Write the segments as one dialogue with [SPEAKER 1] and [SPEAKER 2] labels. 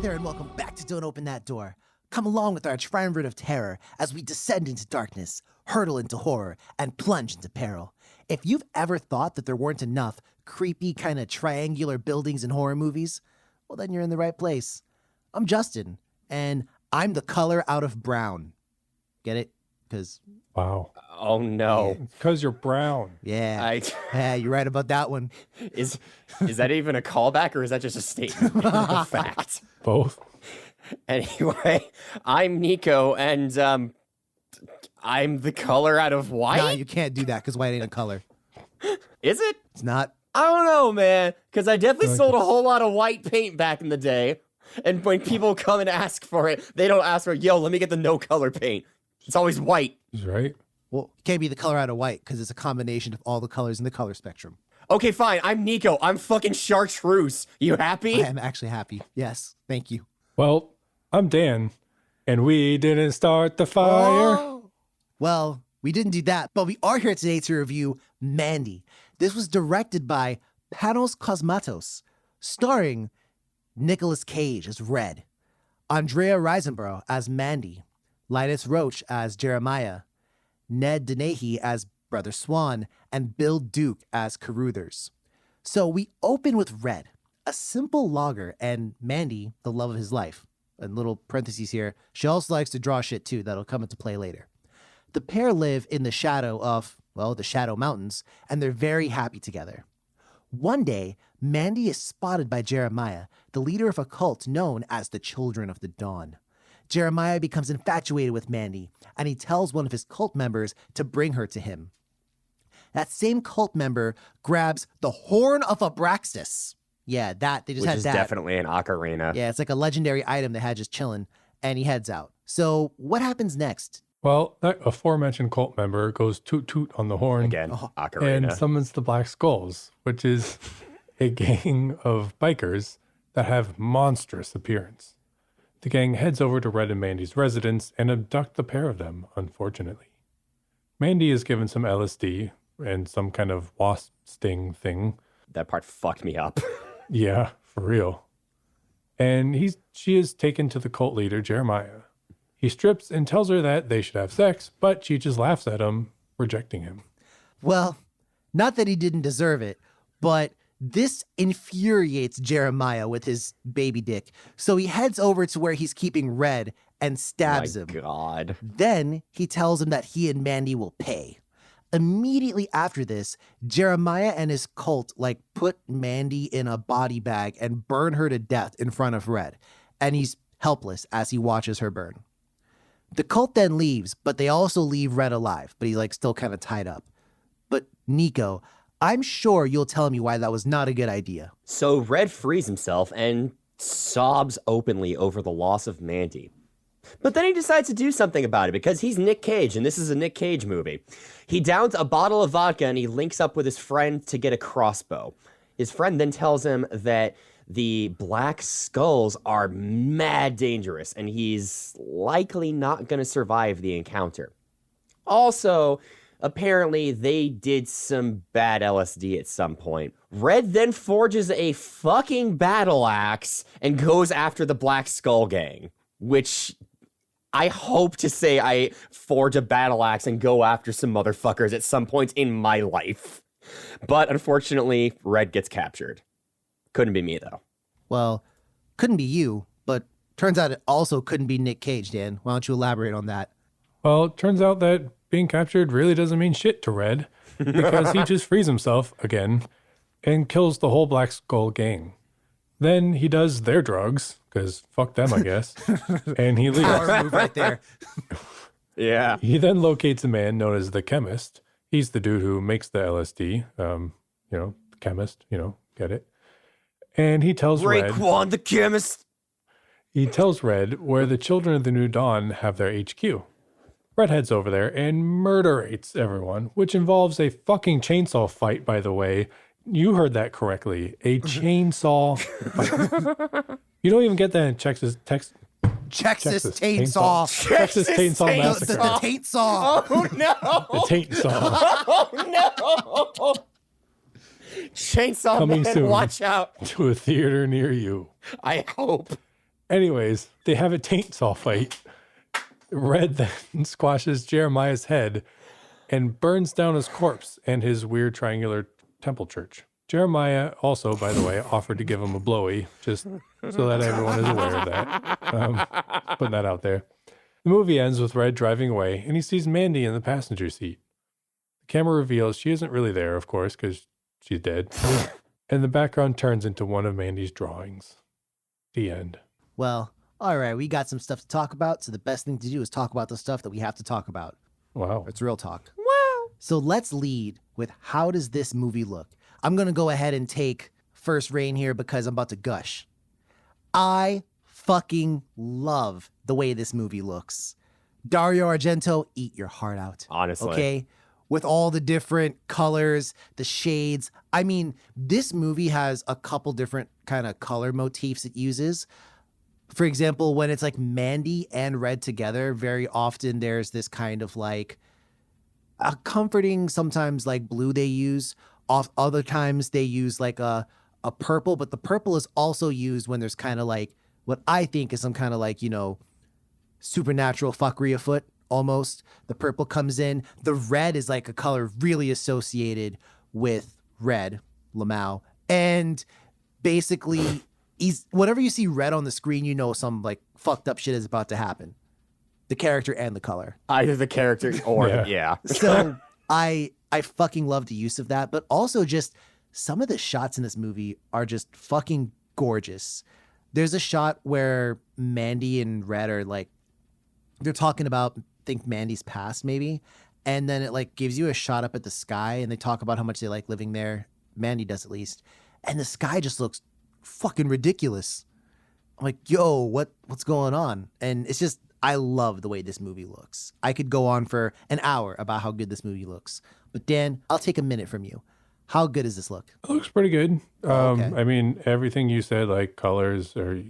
[SPEAKER 1] there, and welcome back to Don't Open That Door. Come along with our triumvirate of terror as we descend into darkness, hurtle into horror, and plunge into peril. If you've ever thought that there weren't enough creepy kind of triangular buildings in horror movies, well, then you're in the right place. I'm Justin, and I'm the color out of brown. Get it? Because...
[SPEAKER 2] Wow.
[SPEAKER 3] Oh, no.
[SPEAKER 2] Because you're brown.
[SPEAKER 1] Yeah. Yeah, you're right about that one.
[SPEAKER 3] Is that even a callback, or is that just a statement of fact?
[SPEAKER 2] Both.
[SPEAKER 3] Anyway, I'm Nico, and I'm the color out of white?
[SPEAKER 1] Nah, you can't do that because white ain't a color.
[SPEAKER 3] Is it?
[SPEAKER 1] It's not.
[SPEAKER 3] I don't know, man, because I definitely sold a whole lot of white paint back in the day, and when people come and ask for it, they don't ask for, yo, let me get the no-color paint. It's always white.
[SPEAKER 2] That's right.
[SPEAKER 1] Well, it can't be the color out of white because it's a combination of all the colors in the color spectrum.
[SPEAKER 3] Okay, fine. I'm Nico. I'm fucking chartreuse. You happy?
[SPEAKER 1] I am actually happy. Yes, thank you.
[SPEAKER 2] Well, I'm Dan, and we didn't start the fire.
[SPEAKER 1] Oh. Well, we didn't do that, but we are here today to review Mandy. This was directed by Panos Cosmatos, starring Nicolas Cage as Red, Andrea Riseborough as Mandy, Linus Roach as Jeremiah, Ned Dennehy as Brother Swan, and Bill Duke as Caruthers. So we open with Red, a simple logger, and Mandy, the love of his life. And little parentheses here, she also likes to draw shit too, that'll come into play later. The pair live in the shadow of, well, the Shadow Mountains, and they're very happy together. One day, Mandy is spotted by Jeremiah, the leader of a cult known as the Children of the Dawn. Jeremiah becomes infatuated with Mandy, and he tells one of his cult members to bring her to him. That same cult member grabs the horn of Abraxas. Yeah, they just
[SPEAKER 3] Which
[SPEAKER 1] had
[SPEAKER 3] is
[SPEAKER 1] that.
[SPEAKER 3] definitely an ocarina.
[SPEAKER 1] Yeah, it's like a legendary item they had just chilling, and he heads out. So what happens next?
[SPEAKER 2] Well, that aforementioned cult member goes toot toot on the horn.
[SPEAKER 3] Again, ocarina.
[SPEAKER 2] And summons the Black Skulls, which is a gang of bikers that have monstrous appearance. The gang heads over to Red and Mandy's residence and abduct the pair of them, unfortunately. Mandy is given some LSD and some kind of wasp sting thing.
[SPEAKER 3] That part fucked me up.
[SPEAKER 2] Yeah, for real. And she is taken to the cult leader, Jeremiah. He strips and tells her that they should have sex, but she just laughs at him, rejecting him.
[SPEAKER 1] Well, not that he didn't deserve it, but this infuriates Jeremiah with his baby dick. So he heads over to where he's keeping Red and stabs him.
[SPEAKER 3] God.
[SPEAKER 1] Then he tells him that he and Mandy will pay. Immediately after this, Jeremiah and his cult put Mandy in a body bag and burn her to death in front of Red. And he's helpless as he watches her burn. The cult then leaves, but they also leave Red alive, but he's still kind of tied up. But Nico, I'm sure you'll tell me why that was not a good idea.
[SPEAKER 3] So Red frees himself and sobs openly over the loss of Mandy. But then he decides to do something about it because he's Nick Cage, and this is a Nick Cage movie. He downs a bottle of vodka and he links up with his friend to get a crossbow. His friend then tells him that the Black Skulls are mad dangerous, and he's likely not going to survive the encounter. Also, apparently, they did some bad LSD at some point. Red then forges a fucking battle axe and goes after the Black Skull Gang, which I hope to say I forge a battle axe and go after some motherfuckers at some point in my life. But unfortunately, Red gets captured. Couldn't be me, though.
[SPEAKER 1] Well, couldn't be you, but turns out it also couldn't be Nick Cage, Dan. Why don't you elaborate on that?
[SPEAKER 2] Well, it turns out that being captured really doesn't mean shit to Red because he just frees himself again and kills the whole Black Skull gang. Then he does their drugs, because fuck them, I guess, and he leaves.
[SPEAKER 1] Power move right there.
[SPEAKER 3] Yeah.
[SPEAKER 2] He then locates a man known as the Chemist. He's the dude who makes the LSD, the chemist, get it? And he tells Red...
[SPEAKER 3] Raekwon the Chemist!
[SPEAKER 2] He tells Red where the Children of the New Dawn have their HQ. Red heads over there and murderates everyone, which involves a fucking chainsaw fight, by the way. You heard that correctly. A chainsaw fight. You don't even get that in Texas
[SPEAKER 1] Chainsaw.
[SPEAKER 2] Texas Chainsaw Massacre.
[SPEAKER 1] The taint saw.
[SPEAKER 3] Oh, no!
[SPEAKER 2] The taint saw.
[SPEAKER 3] Oh, no! Chainsaw
[SPEAKER 2] Coming
[SPEAKER 3] Man,
[SPEAKER 2] soon.
[SPEAKER 3] watch out.
[SPEAKER 2] To a theater near you.
[SPEAKER 3] I hope.
[SPEAKER 2] Anyways, they have a taint saw fight. Red then squashes Jeremiah's head and burns down his corpse and his weird triangular temple church. Jeremiah also, by the way, offered to give him a blowy, just so that everyone is aware of that. Putting that out there. The movie ends with Red driving away, and he sees Mandy in the passenger seat. The camera reveals she isn't really there, of course, because she's dead. And the background turns into one of Mandy's drawings. The end.
[SPEAKER 1] Well, all right, we got some stuff to talk about, so the best thing to do is talk about the stuff that we have to talk about.
[SPEAKER 2] Wow.
[SPEAKER 1] It's real talk.
[SPEAKER 3] Wow.
[SPEAKER 1] So let's lead with how does this movie look? I'm going to go ahead and take first reign here because I'm about to gush. I fucking love the way this movie looks. Dario Argento, eat your heart out.
[SPEAKER 3] Honestly.
[SPEAKER 1] Okay? With all the different colors, the shades. I mean, this movie has a couple different kind of color motifs it uses. For example, when it's like Mandy and Red together, very often there's this kind of like a comforting, sometimes like blue they use. Other times they use like a purple, but the purple is also used when there's kind of like what I think is some kind of like, supernatural fuckery afoot almost. The purple comes in. The red is like a color really associated with Red, Lamau. And basically, whenever you see red on the screen, you know some like fucked up shit is about to happen. The character and the color.
[SPEAKER 3] Either the character or, yeah.
[SPEAKER 1] So I fucking love the use of that, but also just some of the shots in this movie are just fucking gorgeous. There's a shot where Mandy and Red are like, they're talking about, I think Mandy's past maybe, and then it like gives you a shot up at the sky and they talk about how much they like living there. Mandy does at least. And the sky just looks fucking ridiculous. I'm like, yo, what's going on? And it's just, I love the way this movie looks. I could go on for an hour about how good this movie looks. But Dan, I'll take a minute from you. How good does this look?
[SPEAKER 2] It looks pretty good.
[SPEAKER 1] Okay.
[SPEAKER 2] I mean, everything you said, like colors are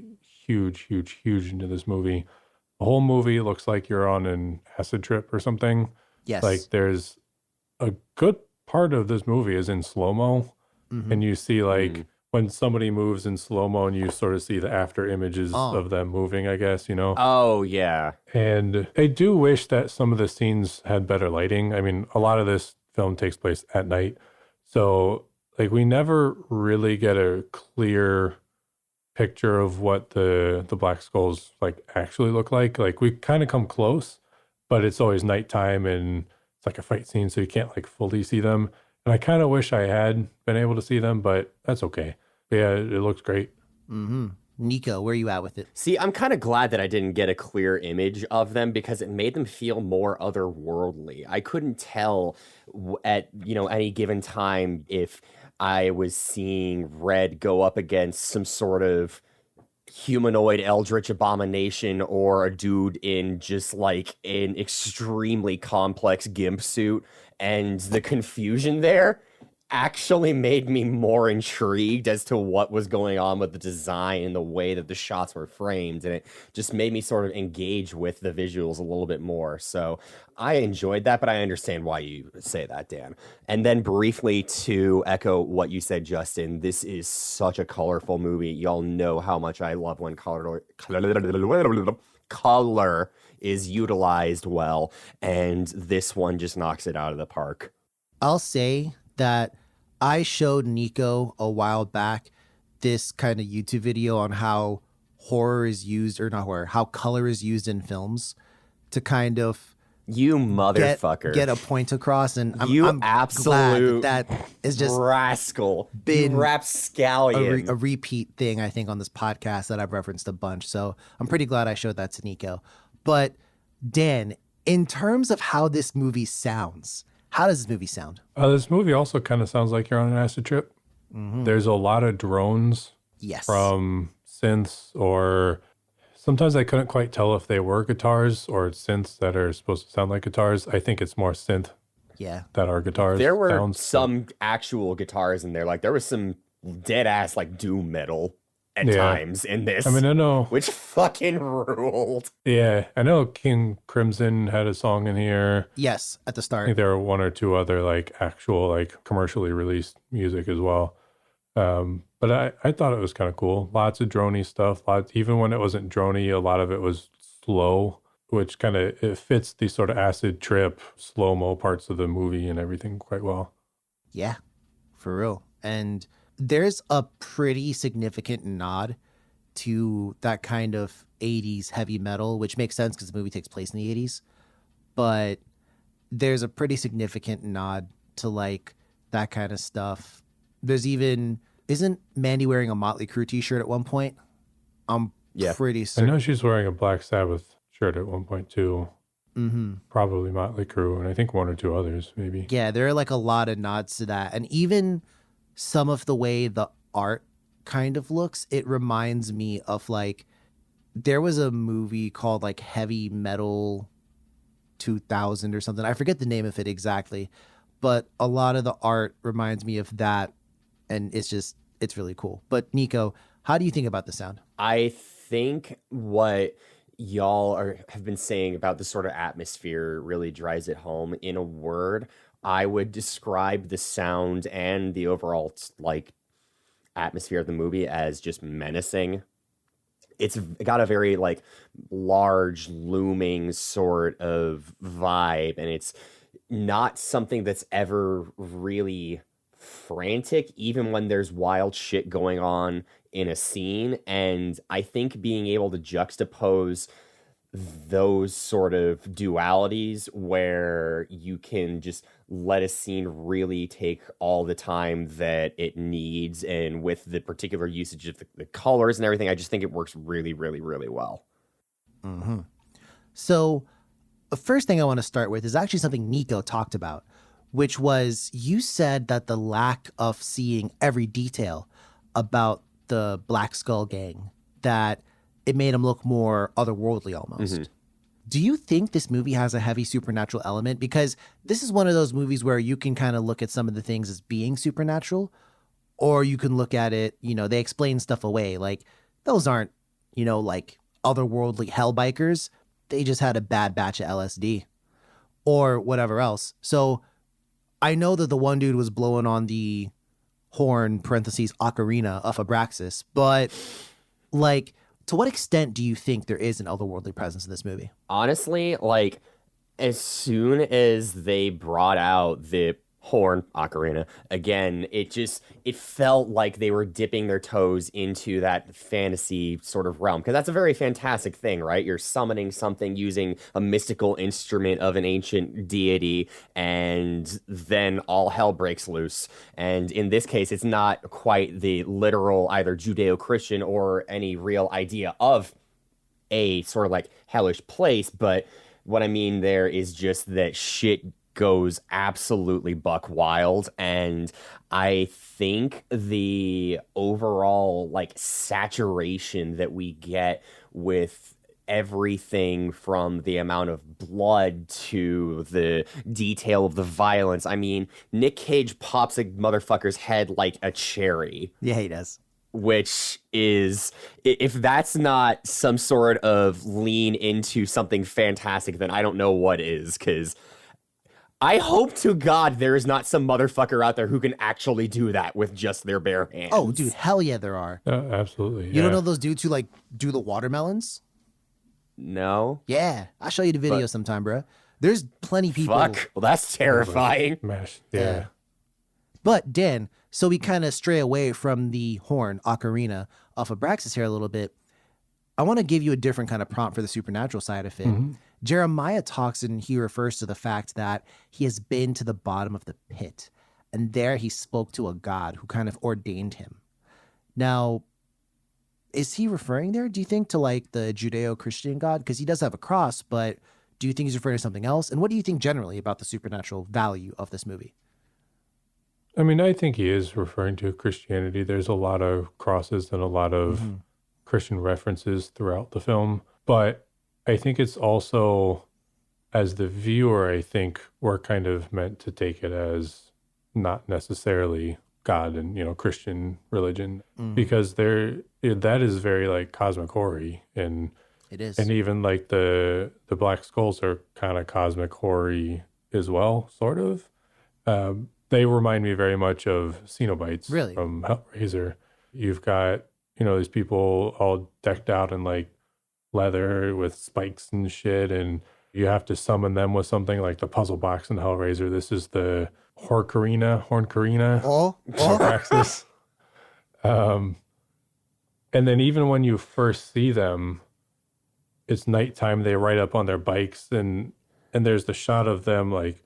[SPEAKER 2] huge, huge, huge into this movie. The whole movie looks like you're on an acid trip or something.
[SPEAKER 1] Yes.
[SPEAKER 2] Like there's a good part of this movie is in slow-mo.
[SPEAKER 1] Mhm.
[SPEAKER 2] And you see like when somebody moves in slow-mo and you sort of see the after images of them moving, I guess,
[SPEAKER 3] Oh, yeah.
[SPEAKER 2] And I do wish that some of the scenes had better lighting. I mean, a lot of this film takes place at night. So, like, we never really get a clear picture of what the Black Skulls, like, actually look like. Like, we kind of come close, but it's always nighttime and it's like a fight scene, so you can't, like, fully see them. And I kind of wish I had been able to see them, but that's okay. But yeah, it looks great.
[SPEAKER 1] Mm-hmm. Nico, where are you at with it?
[SPEAKER 3] See, I'm kind of glad that I didn't get a clear image of them because it made them feel more otherworldly. I couldn't tell at, any given time if I was seeing Red go up against some sort of humanoid eldritch abomination or a dude in just like an extremely complex gimp suit. And the confusion there actually made me more intrigued as to what was going on with the design and the way that the shots were framed. And it just made me sort of engage with the visuals a little bit more. So I enjoyed that, but I understand why you say that, Dan. And then briefly to echo what you said, Justin, this is such a colorful movie. Y'all know how much I love when color is utilized well. And this one just knocks it out of the park.
[SPEAKER 1] I'll say that I showed Nico a while back this kind of YouTube video on how horror is used, or not horror, how color is used in films to kind of
[SPEAKER 3] You motherfucker.
[SPEAKER 1] get a point across. And
[SPEAKER 3] You
[SPEAKER 1] I'm
[SPEAKER 3] absolute
[SPEAKER 1] glad that is just
[SPEAKER 3] rascal.
[SPEAKER 1] been
[SPEAKER 3] You rapscallion.
[SPEAKER 1] a repeat thing, I think, on this podcast that I've referenced a bunch. So I'm pretty glad I showed that to Nico. But Dan, in terms of how this movie sounds, how does this movie sound?
[SPEAKER 2] This movie also kind of sounds like you're on an acid trip.
[SPEAKER 1] Mm-hmm.
[SPEAKER 2] There's a lot of drones
[SPEAKER 1] Yes.
[SPEAKER 2] from synths, or sometimes I couldn't quite tell if they were guitars or synths that are supposed to sound like guitars. I think it's more synth
[SPEAKER 1] Yeah.
[SPEAKER 2] that are guitars.
[SPEAKER 3] There were
[SPEAKER 2] sounds.
[SPEAKER 3] some actual guitars in there. Like there was some dead ass like doom metal at
[SPEAKER 2] Yeah.
[SPEAKER 3] times in this.
[SPEAKER 2] I mean, I know.
[SPEAKER 3] which fucking ruled.
[SPEAKER 2] Yeah, I know King Crimson had a song in here.
[SPEAKER 1] Yes, at the
[SPEAKER 2] I
[SPEAKER 1] start.
[SPEAKER 2] think there were one or two other like actual like commercially released music as well. But I thought it was kind of cool. Lots of droney stuff. Even when it wasn't droney, a lot of it was slow, which kind of it fits the sort of acid trip, slow-mo parts of the movie and everything quite well.
[SPEAKER 1] Yeah, for real. And there's a pretty significant nod to that kind of 80s heavy metal, which makes sense because the movie takes place in the 80s. But there's a pretty significant nod to like that kind of stuff. There's even, isn't Mandy wearing a Motley Crue t-shirt at one point? I'm
[SPEAKER 3] Yeah.
[SPEAKER 1] pretty
[SPEAKER 2] I
[SPEAKER 1] certain.
[SPEAKER 2] know she's wearing a Black Sabbath shirt at one point too.
[SPEAKER 1] Mm-hmm.
[SPEAKER 2] Probably Motley Crue, and I think one or two others, maybe.
[SPEAKER 1] Yeah, there are like a lot of nods to that. And even some of the way the art kind of looks, it reminds me of like, there was a movie called like Heavy Metal 2000 or something. I forget the name of it exactly, but a lot of the art reminds me of that. And it's really cool. But Nico, how do you think about the sound?
[SPEAKER 3] I think what have been saying about the sort of atmosphere really drives it home. In a word, I would describe the sound and the overall like atmosphere of the movie as just menacing. It's got a very like large looming sort of vibe, and it's not something that's ever really frantic, even when there's wild shit going on in a scene. And I think being able to juxtapose those sort of dualities where you can just let a scene really take all the time that it needs, and with the particular usage of the colors and everything, I just think it works really, really, really well.
[SPEAKER 1] Mm-hmm. So the first thing I want to start with is actually something Nico talked about, which was you said that the lack of seeing every detail about the Black Skull gang, that it made him look more otherworldly almost.
[SPEAKER 3] Mhm.
[SPEAKER 1] Do you think this movie has a heavy supernatural element? Because this is one of those movies where you can kind of look at some of the things as being supernatural, or you can look at it, they explain stuff away. Like, those aren't, like otherworldly hell bikers. They just had a bad batch of LSD or whatever else. So I know that the one dude was blowing on the horn, parentheses, ocarina of Abraxas, but like, to what extent do you think there is an otherworldly presence in this movie?
[SPEAKER 3] Honestly, like as soon as they brought out the horn ocarina again, it felt like they were dipping their toes into that fantasy sort of realm, because that's a very fantastic thing, right? You're summoning something using a mystical instrument of an ancient deity, and then all hell breaks loose. And in this case, it's not quite the literal either Judeo-Christian or any real idea of a sort of like hellish place, but what I mean there is just that shit goes absolutely buck wild. And I think the overall like saturation that we get with everything from the amount of blood to the detail of the violence. I mean, Nick Cage pops a motherfucker's head like a cherry,
[SPEAKER 1] Yeah, he does.
[SPEAKER 3] which is, if that's not some sort of lean into something fantastic, then I don't know what is. Because I hope to God there is not some motherfucker out there who can actually do that with just their bare hands.
[SPEAKER 1] Oh, dude, hell yeah, there are.
[SPEAKER 2] Absolutely.
[SPEAKER 1] You don't know those dudes who like do the watermelons?
[SPEAKER 3] No?
[SPEAKER 1] Yeah, I'll show you the video sometime, bro. There's plenty people.
[SPEAKER 3] Fuck. Well, that's terrifying.
[SPEAKER 2] Mash. Yeah.
[SPEAKER 1] But Dan, so we kind of stray away from the horn ocarina of Abraxas here a little bit. I want to give you a different kind of prompt for the supernatural side of it.
[SPEAKER 2] Mm-hmm.
[SPEAKER 1] Jeremiah talks and he refers to the fact that he has been to the bottom of the pit, and there he spoke to a God who kind of ordained him. Now, is he referring there, do you think, to like the Judeo-Christian God? Because he does have a cross, but do you think he's referring to something else? And what do you think generally about the supernatural value of this movie?
[SPEAKER 2] I mean, I think he is referring to Christianity. There's a lot of crosses and a lot of Christian references throughout the film. But I think it's also, as the viewer, I think we're kind of meant to take it as not necessarily God and, Christian religion, because that is very like cosmic horror-y, and
[SPEAKER 1] It is.
[SPEAKER 2] and even like the Black Skulls are kind of cosmic horror-y as well, sort of. They remind me very much of Cenobites
[SPEAKER 1] Really?
[SPEAKER 2] from Hellraiser. You've got, these people all decked out in like leather with spikes and shit, and you have to summon them with something like the puzzle box in Hellraiser. This is the Horcarina, Horcruxes. And then even when you first see them, it's nighttime. They ride up on their bikes, and there's the shot of them like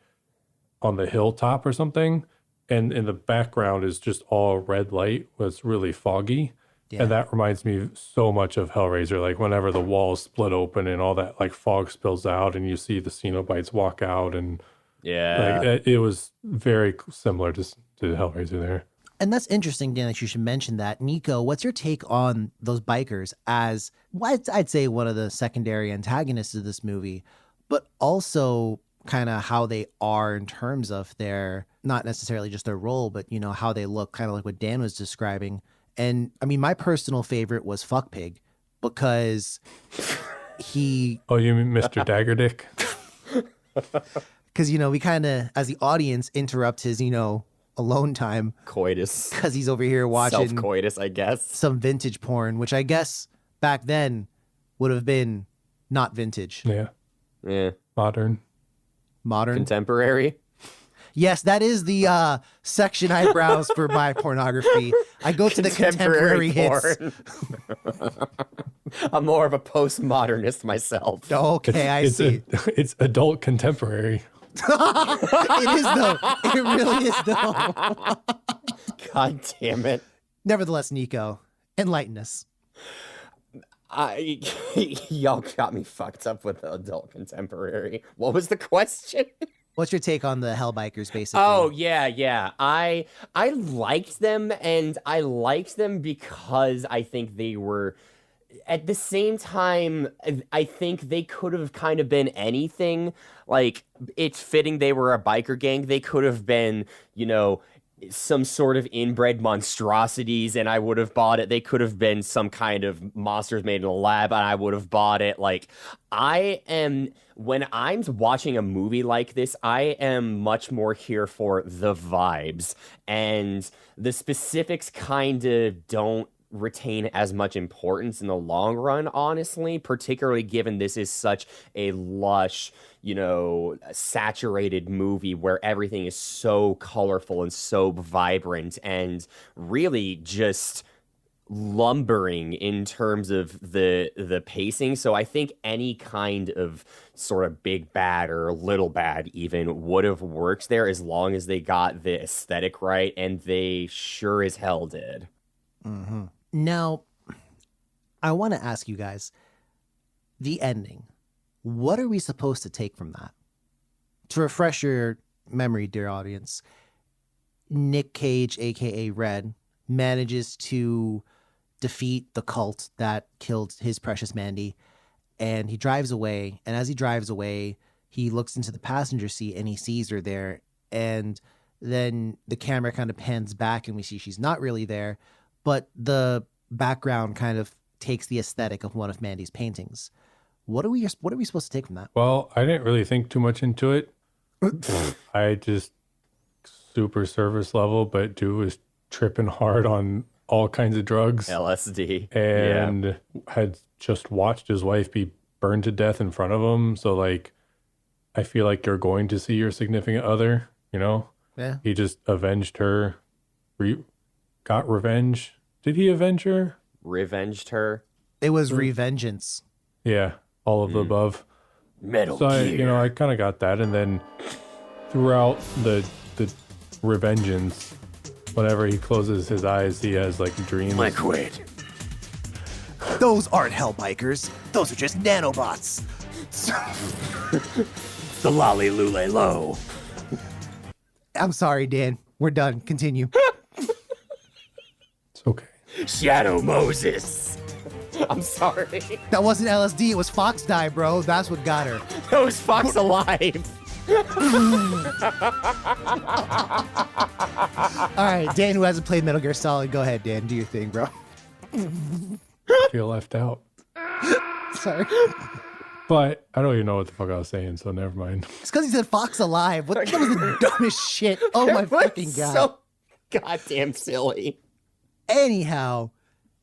[SPEAKER 2] on the hilltop or something, and in the background is just all red light. It's really foggy.
[SPEAKER 1] Yeah.
[SPEAKER 2] And that reminds me so much of Hellraiser, like whenever the walls split open and all that like fog spills out and you see the Cenobites walk out, and like it was very similar to Hellraiser there.
[SPEAKER 1] And that's interesting, Dan, that you should mention that. Nico, what's your take on those bikers as, I'd say, one of the secondary antagonists of this movie, but also kind of how they are in terms of their, not necessarily just their role, but, how they look, kind of like what Dan was describing. And I mean, my personal favorite was Fuck Pig because he...
[SPEAKER 2] Oh, you mean Mr. Daggerdick?
[SPEAKER 1] Because, we kind of, as the audience, interrupt his, alone time.
[SPEAKER 3] Coitus.
[SPEAKER 1] Because he's over here watching...
[SPEAKER 3] Self-coitus, I guess.
[SPEAKER 1] Some vintage porn, which I guess back then would have been not vintage.
[SPEAKER 2] Yeah.
[SPEAKER 3] Yeah.
[SPEAKER 2] Modern.
[SPEAKER 3] Contemporary.
[SPEAKER 1] Yes, that is the section I browse for my pornography. I go to the contemporary hits.
[SPEAKER 3] I'm more of a postmodernist myself.
[SPEAKER 1] Okay, I see.
[SPEAKER 2] It's adult contemporary.
[SPEAKER 1] It is, though. It really is, though.
[SPEAKER 3] God damn it.
[SPEAKER 1] Nevertheless, Nico, enlighten us.
[SPEAKER 3] Y'all got me fucked up with the adult contemporary. What was the question?
[SPEAKER 1] What's your take on the Hellbikers, basically?
[SPEAKER 3] Oh, yeah. I liked them, and I liked them because I think they were... At the same time, I think they could have kind of been anything. Like, it's fitting they were a biker gang. They could have been, some sort of inbred monstrosities, and I would have bought it. They could have been some kind of monsters made in a lab, and I would have bought it. Like, when I'm watching a movie like this, I am much more here for the vibes, and the specifics kind of don't retain as much importance in the long run, honestly, particularly given this is such a lush, saturated movie where everything is so colorful and so vibrant and really just lumbering in terms of the pacing. So I think any kind of sort of big bad or little bad even would have worked there as long as they got the aesthetic right, and they sure as hell did.
[SPEAKER 1] Mm-hmm. Now, I want to ask you guys, the ending, what are we supposed to take from that? To refresh your memory, dear audience, Nick Cage, aka Red, manages to defeat the cult that killed his precious Mandy, and he drives away. And as he drives away, he looks into the passenger seat and he sees her there. And then the camera kind of pans back and we see she's not really there, but the background kind of takes the aesthetic of one of Mandy's paintings. What are we supposed to take from that?
[SPEAKER 2] Well, I didn't really think too much into it. I just super surface level, but dude was tripping hard on all kinds of drugs.
[SPEAKER 3] LSD.
[SPEAKER 2] And had just watched his wife be burned to death in front of him. So like, I feel like you're going to see your significant other, Yeah. He just avenged her, got revenge. Did he avenge her?
[SPEAKER 3] Revenged her.
[SPEAKER 1] It was revengeance.
[SPEAKER 2] Yeah, all of the above.
[SPEAKER 3] Metal
[SPEAKER 2] Gear. I kind of got that. And then throughout the revengeance, whenever he closes his eyes, he has like dreams.
[SPEAKER 3] Liquid.
[SPEAKER 1] Those aren't Hellbikers. Those are just nanobots.
[SPEAKER 3] The lolly lule low.
[SPEAKER 1] I'm sorry, Dan. We're done. Continue.
[SPEAKER 2] It's okay.
[SPEAKER 3] Shadow Moses. I'm sorry.
[SPEAKER 1] That wasn't LSD. It was Fox dye, bro. That's what got her.
[SPEAKER 3] That was Fox Alive.
[SPEAKER 1] All right, Dan, who hasn't played Metal Gear Solid, go ahead, Dan. Do your thing, bro.
[SPEAKER 2] I feel left out.
[SPEAKER 1] Sorry.
[SPEAKER 2] But I don't even know what the fuck I was saying, so never mind.
[SPEAKER 1] It's because he said Fox Alive. What? That was the dumbest shit. Oh my fucking god.
[SPEAKER 3] So goddamn silly.
[SPEAKER 1] Anyhow,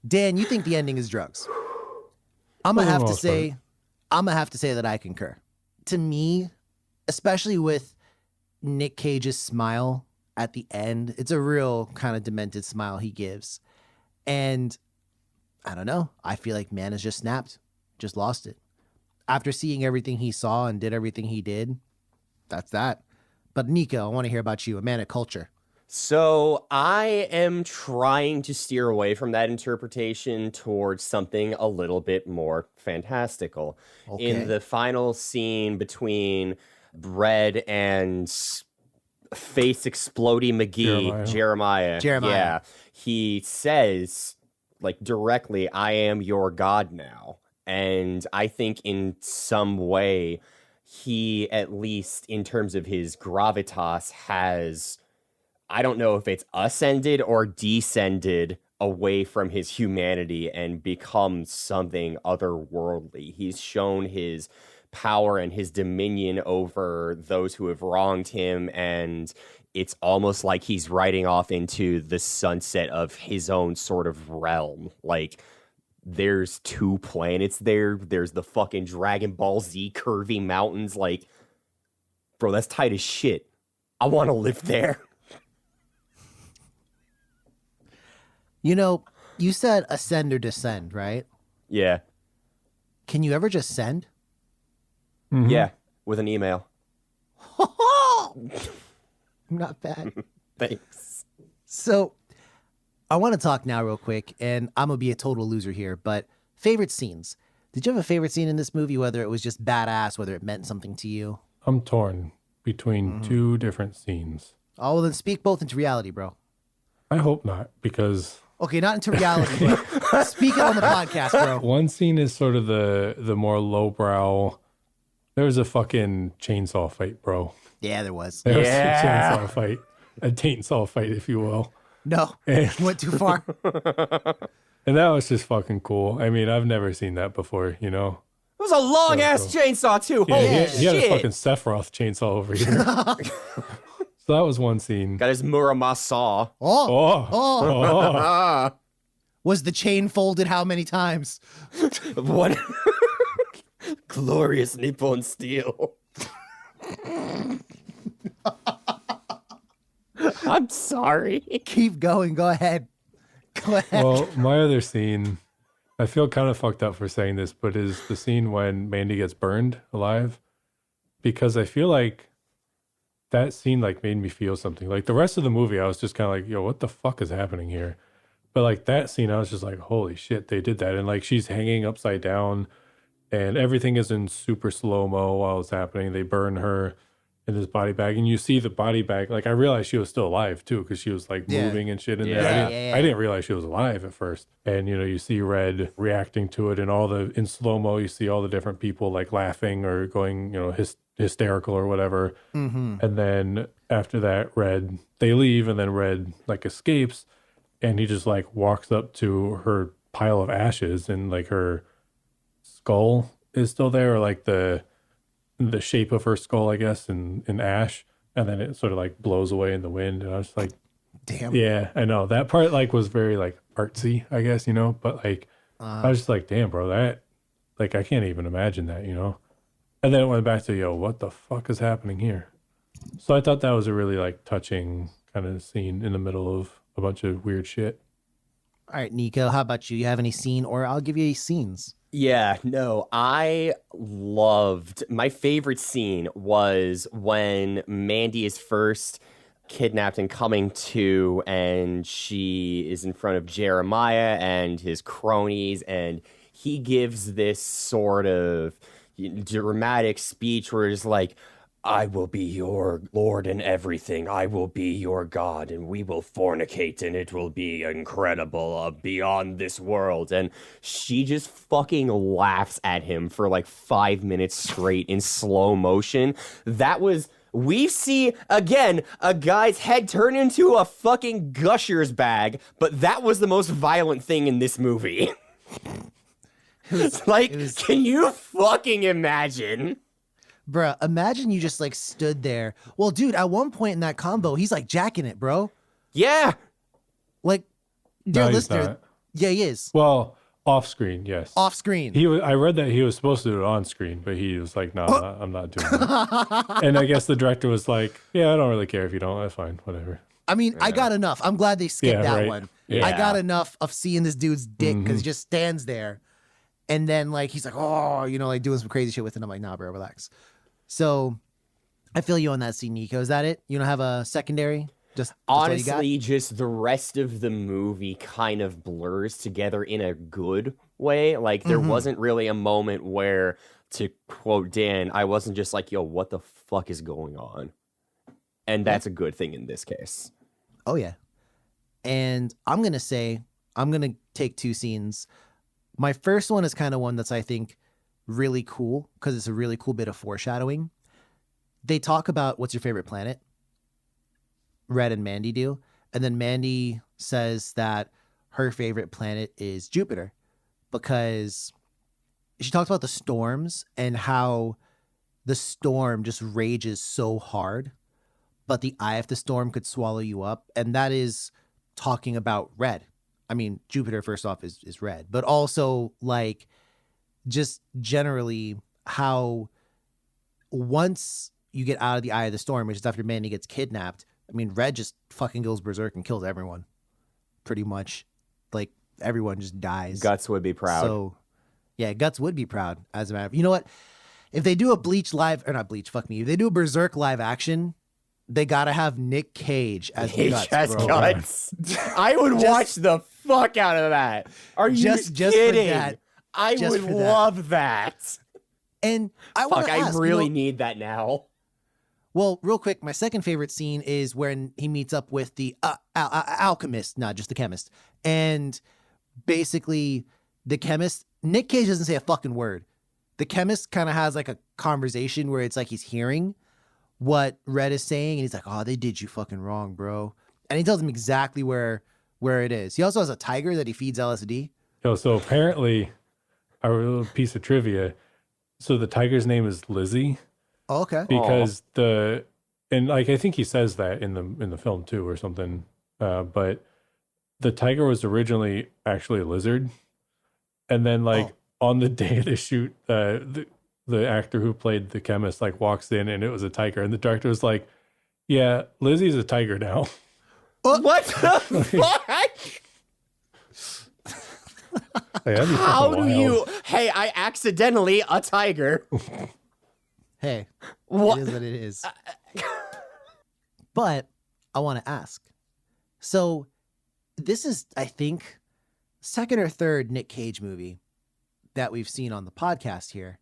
[SPEAKER 1] Dan, you think the ending is drugs? I'm
[SPEAKER 2] For
[SPEAKER 1] gonna
[SPEAKER 2] the
[SPEAKER 1] have to
[SPEAKER 2] most
[SPEAKER 1] say, that I concur. To me, especially with Nick Cage's smile at the end, it's a real kind of demented smile he gives. And I don't know. I feel like man has just snapped, just lost it. After seeing everything he saw and did everything he did, that's that. But Nico, I want to hear about you, a man of culture.
[SPEAKER 3] So I am trying to steer away from that interpretation towards something a little bit more fantastical.
[SPEAKER 1] Okay.
[SPEAKER 3] In the final scene between Red and face exploding McGee, Jeremiah. Yeah, he says, like, directly, I am your God now. And I think in some way, he, at least in terms of his gravitas, has... I don't know if it's ascended or descended away from his humanity and become something otherworldly. He's shown his power and his dominion over those who have wronged him, and it's almost like he's riding off into the sunset of his own sort of realm. Like, there's 2 planets there. There's the fucking Dragon Ball Z curvy mountains. Like, bro, that's tight as shit. I want to live there.
[SPEAKER 1] You know, you said ascend or descend, right?
[SPEAKER 3] Yeah.
[SPEAKER 1] Can you ever just send?
[SPEAKER 2] Mm-hmm.
[SPEAKER 3] Yeah, with an email.
[SPEAKER 1] Not bad.
[SPEAKER 3] Thanks.
[SPEAKER 1] So, I want to talk now real quick, and I'm going to be a total loser here, but favorite scenes. Did you have a favorite scene in this movie, whether it was just badass, whether it meant something to you?
[SPEAKER 2] I'm torn between 2 different scenes.
[SPEAKER 1] Oh, well, then speak both into reality, bro.
[SPEAKER 2] I hope not, because
[SPEAKER 1] Okay, not into reality, but speak it on the podcast, bro.
[SPEAKER 2] one scene is sort of the more lowbrow. There was a fucking chainsaw fight, bro.
[SPEAKER 1] Yeah, there was.
[SPEAKER 2] There was a
[SPEAKER 3] Yeah.
[SPEAKER 2] chainsaw fight. A chainsaw fight, if you will.
[SPEAKER 1] No,
[SPEAKER 2] And,
[SPEAKER 1] went too far.
[SPEAKER 2] and that was just fucking cool. I mean, I've never seen that before, you know?
[SPEAKER 3] It was a long ass chainsaw too.
[SPEAKER 2] Yeah,
[SPEAKER 3] Holy
[SPEAKER 2] he had a
[SPEAKER 3] shit!
[SPEAKER 2] fucking Sephiroth chainsaw over here. So that was one scene.
[SPEAKER 3] Got his Murama saw.
[SPEAKER 1] Oh,
[SPEAKER 2] Oh.
[SPEAKER 1] was the chain folded how many times?
[SPEAKER 3] What? Glorious Nippon steel. I'm sorry.
[SPEAKER 1] Keep going. Go ahead. Go ahead.
[SPEAKER 2] Well, my other scene, I feel kind of fucked up for saying this, but is the scene when Mandy gets burned alive. Because I feel like that scene like made me feel something. Like the rest of the movie, I was just kind of like, yo, what the fuck is happening here? But like that scene, I was just like, holy shit, they did that. And like she's hanging upside down and everything is in super slow-mo while it's happening. They burn her in this body bag, and you see the body bag. Like I realized she was still alive too, because she was like moving and shit in there. I didn't realize she was alive at first. And you know, you see Red reacting to it, and in slow-mo, you see all the different people like laughing or going, you know, hysterical or whatever.
[SPEAKER 1] Mm-hmm.
[SPEAKER 2] And then after that, they leave, and then Red like escapes, and he just like walks up to her pile of ashes, and like her skull is still there, or like the shape of her skull, I guess, in ash, and then it sort of like blows away in the wind. And I was like,
[SPEAKER 1] Damn.
[SPEAKER 2] yeah, I know that part like was very like artsy, I guess, you know, but like I was just like, damn, bro, that like I can't even imagine that, you know. And then it went back to, yo, what the fuck is happening here? So I thought that was a really like touching kind of scene in the middle of a bunch of weird shit.
[SPEAKER 1] All right, Nico, how about you? You have any scene, or I'll give you scenes.
[SPEAKER 3] Yeah, no, I loved, my favorite scene was when Mandy is first kidnapped and coming to, and she is in front of Jeremiah and his cronies, and he gives this sort of dramatic speech where it's like, I will be your lord in everything. I will be your God, and we will fornicate, and it will be incredible, beyond this world. And she just fucking laughs at him for like 5 minutes straight in slow motion. We see, again, a guy's head turn into a fucking Gushers bag, but that was the most violent thing in this movie. Like,
[SPEAKER 1] it was-
[SPEAKER 3] can you fucking imagine?
[SPEAKER 1] Bruh, imagine you just like stood there. Well, dude, at one point in that combo, he's like jacking it, bro.
[SPEAKER 3] Yeah.
[SPEAKER 1] Like, dear
[SPEAKER 2] No, he's
[SPEAKER 1] listener,
[SPEAKER 2] not.
[SPEAKER 1] yeah, he is.
[SPEAKER 2] Well, off screen, yes.
[SPEAKER 1] Off screen.
[SPEAKER 2] I read that he was supposed to do it on screen, but he was like, no, I'm not doing it. And I guess the director was like, yeah, I don't really care if you don't. That's fine, whatever.
[SPEAKER 1] I mean, I got enough. I'm glad they skipped
[SPEAKER 2] Yeah,
[SPEAKER 1] that
[SPEAKER 2] right.
[SPEAKER 1] one.
[SPEAKER 2] Yeah.
[SPEAKER 1] I got enough of seeing this dude's dick because he just stands there. And then, like, he's like, oh, like doing some crazy shit with it. I'm like, nah, bro, relax. So I feel you on that scene, Nico. Is that it? You don't have a secondary? Just what you got?
[SPEAKER 3] Honestly, just the rest of the movie kind of blurs together in a good way. Like, there wasn't really a moment where, to quote Dan, I wasn't just like, yo, what the fuck is going on? And that's a good thing in this case.
[SPEAKER 1] Oh, yeah. And I'm going to take two scenes. My first one is kind of one that's, I think, really cool because it's a really cool bit of foreshadowing. They talk about what's your favorite planet? Red and Mandy do. And then Mandy says that her favorite planet is Jupiter because she talks about the storms and how the storm just rages so hard, but the eye of the storm could swallow you up. And that is talking about red. I mean, Jupiter, first off, is red, but also like just generally how once you get out of the eye of the storm, which is after Mandy gets kidnapped, I mean, red just fucking goes berserk and kills everyone. Pretty much. Like, everyone just dies.
[SPEAKER 3] Guts would be proud.
[SPEAKER 1] So, yeah, Guts would be proud, as a matter of... You know what? If they do a Bleach live... Or not Bleach, fuck me. If they do a Berserk live action, they gotta have Nick Cage as Guts,
[SPEAKER 3] As
[SPEAKER 1] bro.
[SPEAKER 3] Guts. I would watch the fuck out of that. Are you
[SPEAKER 1] Just for
[SPEAKER 3] kidding?
[SPEAKER 1] that.
[SPEAKER 3] I
[SPEAKER 1] Just
[SPEAKER 3] would
[SPEAKER 1] for that.
[SPEAKER 3] love that.
[SPEAKER 1] And I want
[SPEAKER 3] Fuck,
[SPEAKER 1] to ask...
[SPEAKER 3] I really need that now.
[SPEAKER 1] Well, real quick, my second favorite scene is when he meets up with the alchemist, not just the chemist. And basically, the chemist, Nick Cage doesn't say a fucking word. The chemist kind of has like a conversation where it's like he's hearing what Red is saying. And he's like, oh, they did you fucking wrong, bro. And he tells him exactly where it is. He also has a tiger that he feeds LSD.
[SPEAKER 2] Yo, so apparently, a little piece of trivia. So the tiger's name is Lizzie.
[SPEAKER 1] Oh, okay.
[SPEAKER 2] Because and like I think he says that in the film too or something, but the tiger was originally actually a lizard, and then like on the day of the shoot, the actor who played the chemist like walks in and it was a tiger, and the director was like, "Yeah, Lizzie's a tiger now."
[SPEAKER 3] What the fuck?
[SPEAKER 2] Hey, that'd be
[SPEAKER 3] How
[SPEAKER 2] fucking
[SPEAKER 3] do
[SPEAKER 2] wild.
[SPEAKER 3] you... Hey, I accidentally a tiger.
[SPEAKER 1] Hey,
[SPEAKER 3] What?
[SPEAKER 1] it is what it is. But I want to ask. So this is, I think, second or third Nick Cage movie that we've seen on the podcast here.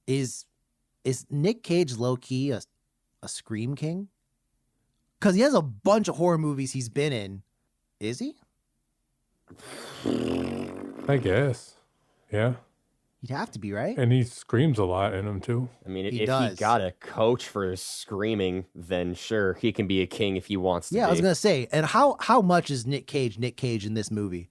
[SPEAKER 1] Is Nick Cage low-key a Scream King? Because he has a bunch of horror movies he's been in. Is he?
[SPEAKER 2] I guess, yeah.
[SPEAKER 1] He'd have to be, right?
[SPEAKER 2] And he screams a lot in them too.
[SPEAKER 3] I mean,
[SPEAKER 1] He
[SPEAKER 3] if
[SPEAKER 1] does.
[SPEAKER 3] he got a coach for screaming, then sure, he can be a king if he wants to
[SPEAKER 1] Yeah,
[SPEAKER 3] be.
[SPEAKER 1] I was going to say. And how much is Nick Cage in this movie?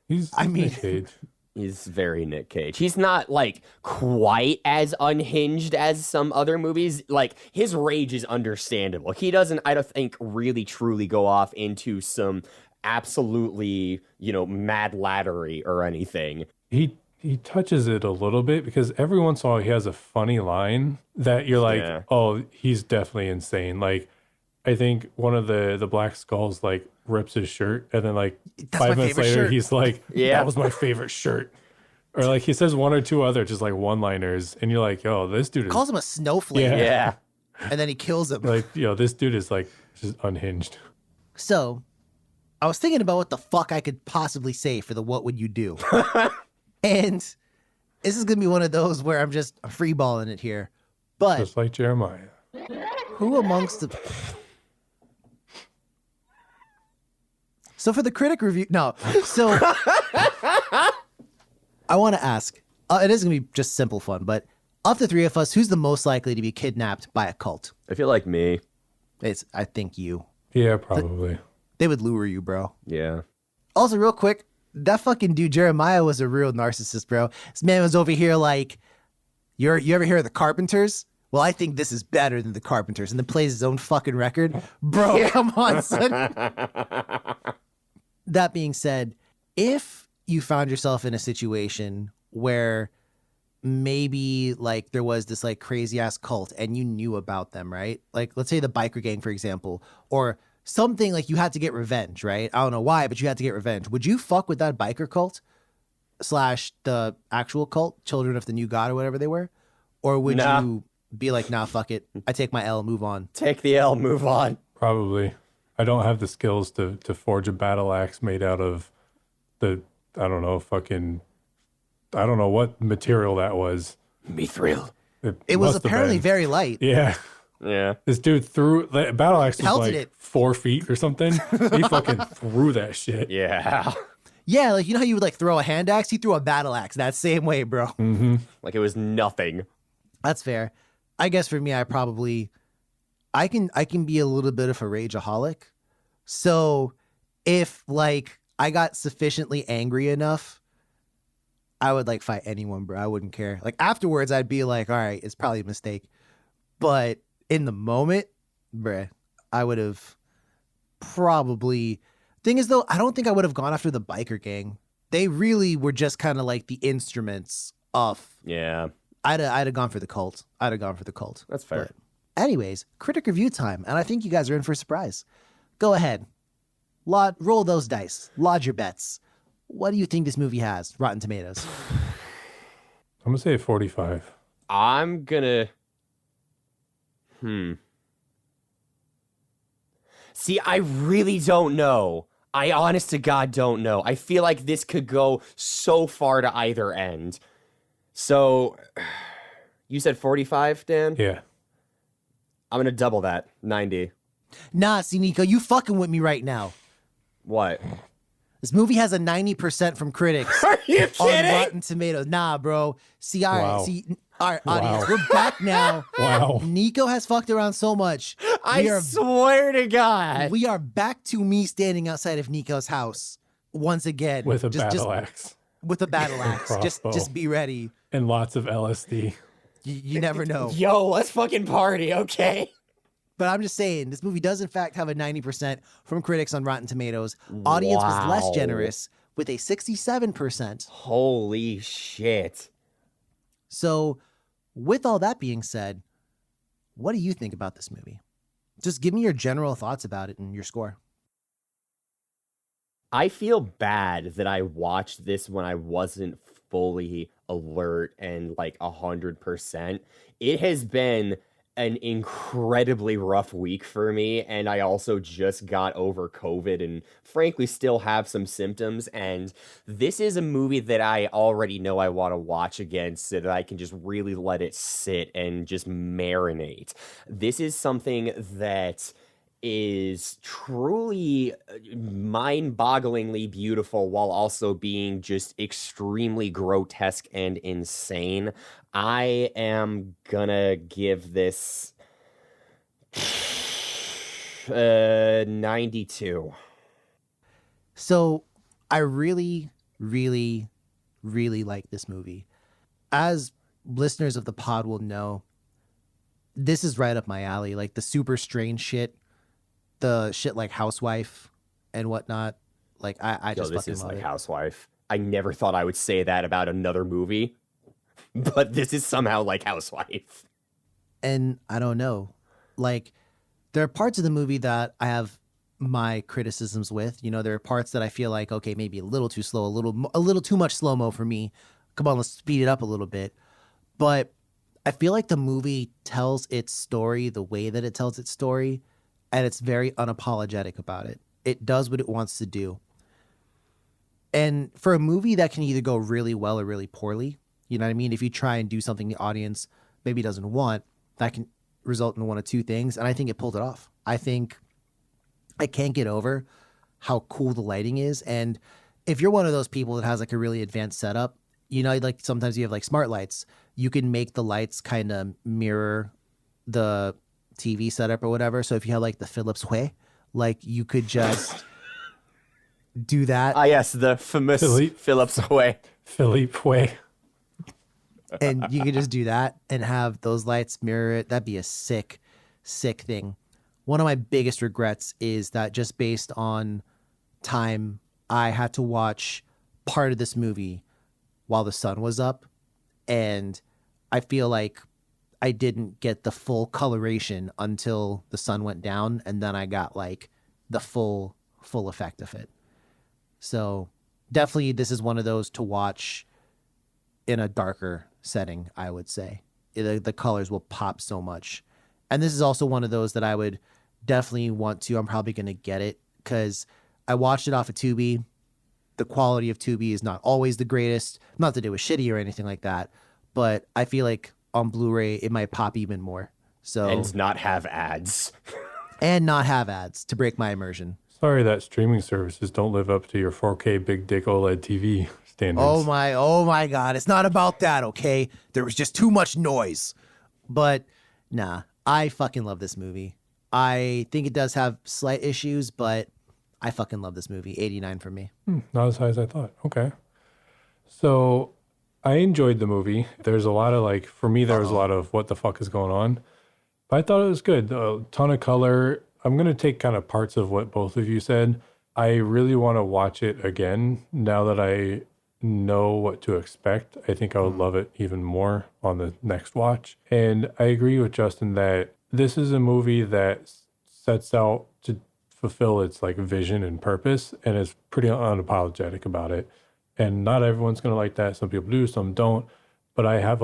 [SPEAKER 2] He's
[SPEAKER 1] I mean-
[SPEAKER 2] Nick Cage.
[SPEAKER 3] He's very Nick Cage. He's not, like, quite as unhinged as some other movies. Like, his rage is understandable. He doesn't, I don't think, really truly go off into some absolutely, mad laddery or anything.
[SPEAKER 2] He touches it a little bit because every once in a while he has a funny line that you're like,
[SPEAKER 3] Yeah.
[SPEAKER 2] oh, he's definitely insane. Like, I think one of the Black Skulls like rips his shirt and then like
[SPEAKER 1] That's my
[SPEAKER 2] 5 minutes
[SPEAKER 1] favorite
[SPEAKER 2] later
[SPEAKER 1] shirt.
[SPEAKER 2] he's like,
[SPEAKER 3] Yeah.
[SPEAKER 2] that was my favorite shirt. Or like he says one or two other just like one-liners and you're like, oh, this dude is
[SPEAKER 1] Calls him a snowflake.
[SPEAKER 2] Yeah.
[SPEAKER 3] Yeah.
[SPEAKER 1] And then he kills him.
[SPEAKER 2] like, this dude is like just unhinged.
[SPEAKER 1] So, I was thinking about what the fuck I could possibly say for the what would you do? And this is going to be one of those where I'm freeballing it here. But
[SPEAKER 2] Just like Jeremiah.
[SPEAKER 1] who amongst the... So for the critic review... No. So I want to ask, it is going to be just simple fun, but of the three of us, who's the most likely to be kidnapped by a cult?
[SPEAKER 3] I feel like me.
[SPEAKER 1] I think you.
[SPEAKER 2] Yeah, probably.
[SPEAKER 1] They would lure you, bro.
[SPEAKER 3] Yeah.
[SPEAKER 1] Also, real quick, That fucking dude Jeremiah was a real narcissist, bro. This man was over here like, you ever hear of the Carpenters? Well, I think this is better than the Carpenters, and then plays his own fucking record. Bro, come on, son. That being said, if you found yourself in a situation where maybe like there was this like crazy ass cult and you knew about them, right? Like let's say the biker gang, for example, or something like you had to get revenge, right? I don't know why, but you had to get revenge. Would you fuck with that biker cult / the actual cult, Children of the New God or whatever they were? Or would you be like, nah, fuck it. I take my L, move on.
[SPEAKER 3] Take the L, move on.
[SPEAKER 2] Probably. I don't have the skills to forge a battle axe made out of I don't know what material that was.
[SPEAKER 3] Mithril.
[SPEAKER 1] It was
[SPEAKER 2] must have
[SPEAKER 1] apparently
[SPEAKER 2] been.
[SPEAKER 1] very light.
[SPEAKER 2] Yeah.
[SPEAKER 3] Yeah.
[SPEAKER 2] This dude threw the battle axe was
[SPEAKER 1] Pelted
[SPEAKER 2] like
[SPEAKER 1] it.
[SPEAKER 2] 4 feet or something. He fucking threw that shit.
[SPEAKER 3] Yeah.
[SPEAKER 1] Yeah, like you know how you would like throw a hand axe? He threw a battle axe that same way, bro.
[SPEAKER 3] Like it was nothing.
[SPEAKER 1] That's fair. I guess for me, I can be a little bit of a rageaholic. So if like I got sufficiently angry enough, I would like fight anyone, bro. I wouldn't care. Like afterwards, I'd be like, all right, it's probably a mistake. But in the moment, bruh, I would have probably. Thing is, though, I don't think I would have gone after the biker gang. They really were just kind of like the instruments of.
[SPEAKER 3] Yeah.
[SPEAKER 1] I'd have gone for the cult.
[SPEAKER 3] That's fair.
[SPEAKER 1] But anyways, critic review time, and I think you guys are in for a surprise. Go ahead, roll those dice, lodge your bets. What do you think this movie has? Rotten Tomatoes.
[SPEAKER 2] I'm gonna say 45.
[SPEAKER 3] I'm gonna. See, I really don't know. I honest to God don't know. I feel like this could go so far to either end. So, you said 45, Dan?
[SPEAKER 2] Yeah.
[SPEAKER 3] I'm gonna double that. 90.
[SPEAKER 1] Nah, see, Nico, you fucking with me right now.
[SPEAKER 3] What?
[SPEAKER 1] This movie has a 90% from critics
[SPEAKER 3] Are you
[SPEAKER 1] on
[SPEAKER 3] kidding?
[SPEAKER 1] Rotten Tomatoes. Nah, bro. See, all right,
[SPEAKER 2] Wow.
[SPEAKER 1] all right, audience,
[SPEAKER 2] Wow.
[SPEAKER 1] we're back now.
[SPEAKER 2] Wow.
[SPEAKER 1] Nico has fucked around so much.
[SPEAKER 3] I swear to God.
[SPEAKER 1] We are back to me standing outside of Nico's house once again
[SPEAKER 2] With a
[SPEAKER 1] just
[SPEAKER 2] battle axe
[SPEAKER 1] with a battle axe.
[SPEAKER 2] Crossbow.
[SPEAKER 1] Just be ready.
[SPEAKER 2] and lots of LSD.
[SPEAKER 1] You never know.
[SPEAKER 3] Yo, let's fucking party, okay?
[SPEAKER 1] But I'm just saying, this movie does in fact have a 90% from critics on Rotten Tomatoes. Audience was less
[SPEAKER 3] Wow.
[SPEAKER 1] generous with a 67%.
[SPEAKER 3] Holy shit.
[SPEAKER 1] So, with all that being said, what do you think about this movie? Just give me your general thoughts about it and your score.
[SPEAKER 3] I feel bad that I watched this when I wasn't fully alert and like 100%. It has been an incredibly rough week for me, and I also just got over COVID and frankly still have some symptoms, and this is a movie that I already know I want to watch again so that I can just really let it sit and just marinate. This is something that is truly mind-bogglingly beautiful while also being just extremely grotesque and insane. I am gonna give this 92.
[SPEAKER 1] So, I really, really, really like this movie. As listeners of the pod will know, this is right up my alley. Like the super strange shit, the shit like Housewife and whatnot. Like I just
[SPEAKER 3] This
[SPEAKER 1] fucking
[SPEAKER 3] is
[SPEAKER 1] love
[SPEAKER 3] like
[SPEAKER 1] it.
[SPEAKER 3] Housewife. I never thought I would say that about another movie, but this is somehow like Housewife.
[SPEAKER 1] And I don't know, like there are parts of the movie that I have my criticisms with. You know, there are parts that I feel like, okay, maybe a little too slow, a little too much slow-mo for me. Come on, let's speed it up a little bit. But I feel like the movie tells its story the way that it tells its story, and it's very unapologetic about it. It does what it wants to do. And for a movie that can either go really well or really poorly, you know what I mean? If you try and do something the audience maybe doesn't want, that can result in one of two things. And I think it pulled it off. I think I can't get over how cool the lighting is. And if you're one of those people that has like a really advanced setup, you know, like sometimes you have like smart lights, you can make the lights kind of mirror the TV setup or whatever. So if you have like the Philips Hue, like you could just do that.
[SPEAKER 3] Ah, yes, the famous
[SPEAKER 2] Philippe.
[SPEAKER 3] Phillips way.
[SPEAKER 2] Philippe Way.
[SPEAKER 1] And you could just do that and have those lights mirror it. That'd be a sick thing. One of my biggest regrets is that just based on time, I had to watch part of this movie while the sun was up. And I feel like I didn't get the full coloration until the sun went down. And then I got like the full effect of it. So definitely this is one of those to watch in a darker setting, I would say. The colors will pop so much. And this is also one of those that I would definitely want to. I'm probably going to get it because I watched it off of Tubi. The quality of Tubi is not always the greatest. Not that it was shitty or anything like that, but I feel like on Blu-ray it might pop even more. So
[SPEAKER 3] And not have ads.
[SPEAKER 1] and not have ads to break my immersion.
[SPEAKER 2] Sorry that streaming services don't live up to your 4K big dick OLED TV standards.
[SPEAKER 1] Oh my God. It's not about that, okay? There was just too much noise. But nah, I fucking love this movie. I think it does have slight issues, but I fucking love this movie. 89 for me.
[SPEAKER 2] Not as high as I thought. Okay. So I enjoyed the movie. There's a lot of like, for me, there was a lot of what the fuck is going on. But I thought it was good. A ton of color. I'm going to take kind of parts of what both of you said. I really want to watch it again now that I know what to expect. I think I would love it even more on the next watch. And I agree with Justin that this is a movie that sets out to fulfill its like vision and purpose and is pretty unapologetic about it. And not everyone's going to like that. Some people do, some don't. But I have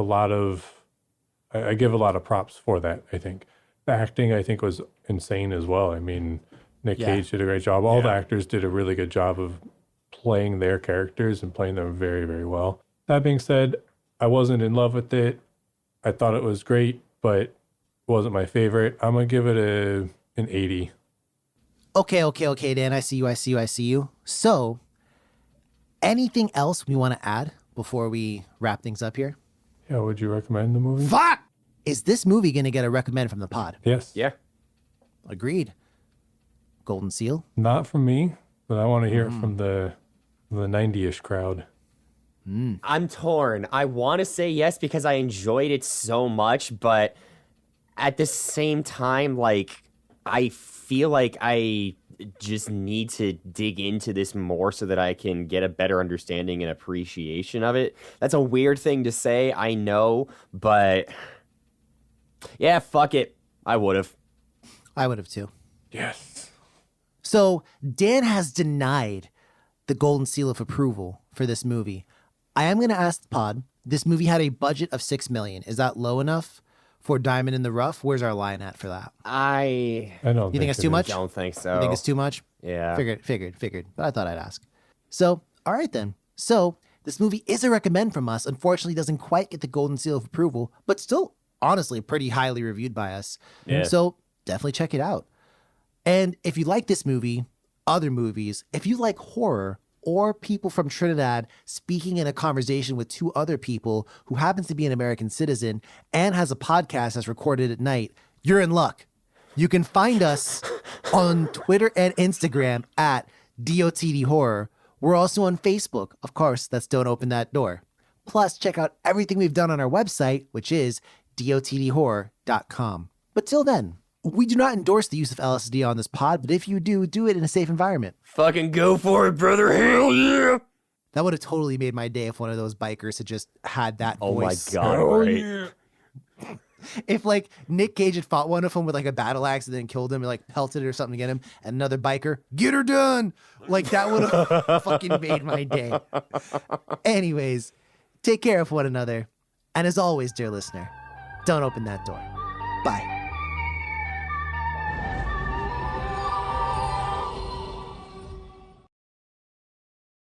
[SPEAKER 2] I give a lot of props for that, I think. The acting, I think, was insane as well. I mean, Nick Cage did a great job. All the actors did a really good job of playing their characters and playing them very, very well. That being said, I wasn't in love with it. I thought it was great, but it wasn't my favorite. I'm going to give it an 80.
[SPEAKER 1] Okay, Dan. I see you. So, anything else we want to add before we wrap things up here?
[SPEAKER 2] Yeah, would you recommend the movie?
[SPEAKER 1] Fuck! Is this movie going to get a recommend from the pod?
[SPEAKER 2] Yes.
[SPEAKER 3] Yeah.
[SPEAKER 1] Agreed. Golden Seal?
[SPEAKER 2] Not from me, but I want to hear it from the 90-ish crowd.
[SPEAKER 3] I'm torn. I want to say yes because I enjoyed it so much, but at the same time, like, I feel like I just need to dig into this more so that I can get a better understanding and appreciation of it. That's a weird thing to say, I know, but yeah, fuck it. I would have.
[SPEAKER 1] I would have too.
[SPEAKER 2] Yes.
[SPEAKER 1] So, Dan has denied the Golden Seal of approval for this movie. I am going to ask the pod, this movie had a budget of $6 million. Is that low enough for Diamond in the Rough? Where's our line at for that?
[SPEAKER 3] I
[SPEAKER 2] don't
[SPEAKER 1] You think it's too much?
[SPEAKER 3] don't think so.
[SPEAKER 1] You think it's too much?
[SPEAKER 3] Yeah.
[SPEAKER 1] Figured. But I thought I'd ask. So, all right then. So, this movie is a recommend from us. Unfortunately, doesn't quite get the Golden Seal of approval, but still, honestly, pretty highly reviewed by us.
[SPEAKER 3] Yeah.
[SPEAKER 1] So, definitely check it out. And if you like this movie, other movies, if you like horror or people from Trinidad speaking in a conversation with two other people who happens to be an American citizen and has a podcast that's recorded at night, you're in luck. You can find us on Twitter and Instagram at DOTD Horror. We're also on Facebook. Of course, that's Don't Open That Door. Plus, check out everything we've done on our website, which is dotdhorror.com. But till then, we do not endorse the use of LSD on this pod, but if you do, do it in a safe environment.
[SPEAKER 3] Fucking go for it, brother. Hell yeah.
[SPEAKER 1] That would have totally made my day if one of those bikers had just had that
[SPEAKER 3] Oh
[SPEAKER 1] voice.
[SPEAKER 3] my God. Right.
[SPEAKER 1] If like Nick Cage had fought one of them with like a battle axe and then killed him and like pelted it or something to get him, and another biker, get her done. Like that would have fucking made my day. Anyways, take care of one another. And as always, dear listener, don't open that door. Bye.